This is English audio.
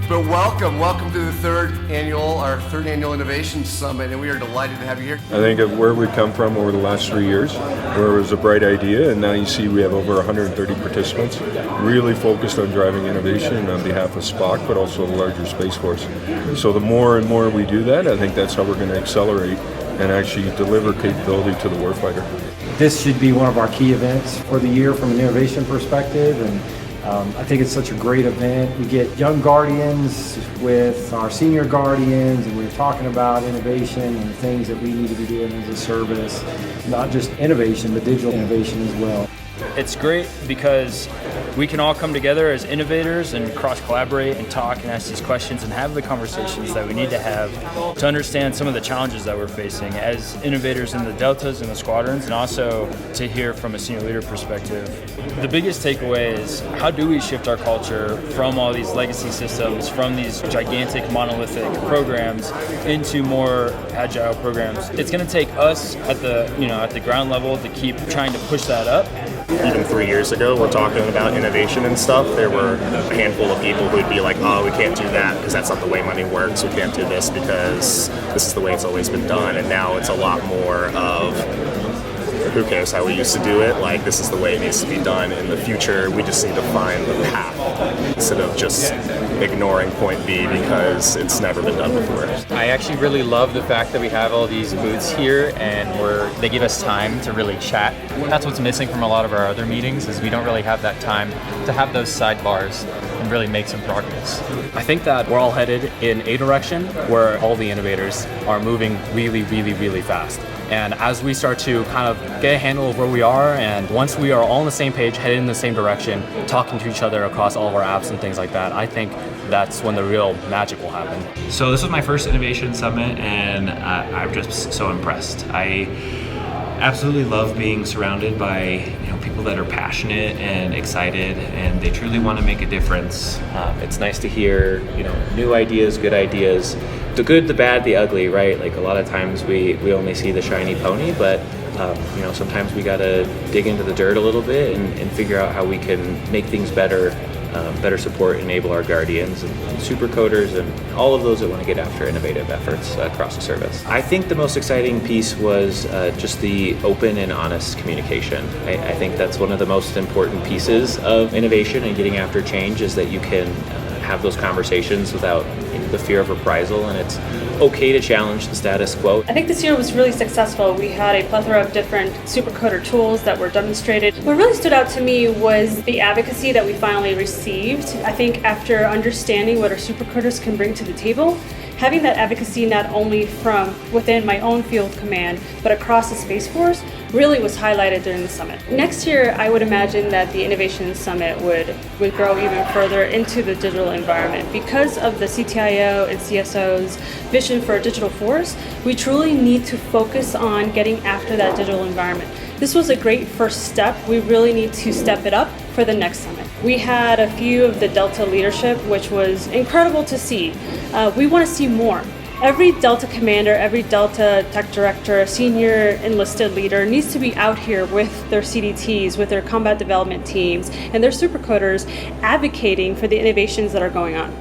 But welcome to the our third annual Innovation Summit, and we are delighted to have you here. I think of where we've come from over the last 3 years, where it was a bright idea, and now you see we have over 130 participants, really focused on driving innovation on behalf of SPOC, but also the larger Space Force. So the more and more we do that, I think that's how we're going to accelerate and actually deliver capability to the warfighter. This should be one of our key events for the year from an innovation perspective, and I think it's such a great event. We get young Guardians with our senior Guardians, and we're talking about innovation and things that we need to be doing as a service. Not just innovation, but digital innovation as well. It's great because we can all come together as innovators and cross-collaborate and talk and ask these questions and have the conversations that we need to have to understand some of the challenges that we're facing as innovators in the deltas and the squadrons, and also to hear from a senior leader perspective. The biggest takeaway is, how do we shift our culture from all these legacy systems, from these gigantic monolithic programs into more agile programs? It's going to take us at the ground level to keep trying to push that up. Even 3 years ago, we're talking about innovation and stuff. There were a handful of people who'd be like, oh, we can't do that because that's not the way money works. We can't do this because this is the way it's always been done. And now it's a lot more of, who cares how we used to do it? Like, this is the way it needs to be done. In the future, we just need to find the path instead of just ignoring point B because it's never been done before. I actually really love the fact that we have all these booths here, and they give us time to really chat. That's what's missing from a lot of our other meetings, is we don't really have that time to have those sidebars and really make some progress. I think that we're all headed in a direction where all the innovators are moving really, really, really fast. And as we start to kind of get a handle of where we are, and once we are all on the same page, headed in the same direction, talking to each other across all of our apps and things like that, I think that's when the real magic will happen. So this was my first Innovation Summit, and I'm just so impressed. I absolutely love being surrounded by people that are passionate and excited, and they truly want to make a difference. It's nice to hear new ideas, good ideas, the good, the bad, the ugly, right? Like, a lot of times we only see the shiny pony, but sometimes we gotta dig into the dirt a little bit and figure out how we can make things better. Better support, enable our Guardians and super coders and all of those that want to get after innovative efforts across the service. I think the most exciting piece was just the open and honest communication. I think that's one of the most important pieces of innovation and getting after change, is that you can have those conversations without the fear of reprisal, and it's okay to challenge the status quo. I think this year was really successful. We had a plethora of different supercoder tools that were demonstrated. What really stood out to me was the advocacy that we finally received. I think after understanding what our supercoders can bring to the table, having that advocacy not only from within my own field command, but across the Space Force, really was highlighted during the summit. Next year, I would imagine that the Innovation Summit would grow even further into the digital environment. Because of the CTIO and CSO's vision for a digital force, we truly need to focus on getting after that digital environment. This was a great first step. We really need to step it up for the next summit. We had a few of the Delta leadership, which was incredible to see. We want to see more. Every Delta commander, every Delta tech director, senior enlisted leader needs to be out here with their CDTs, with their combat development teams, and their supercoders advocating for the innovations that are going on.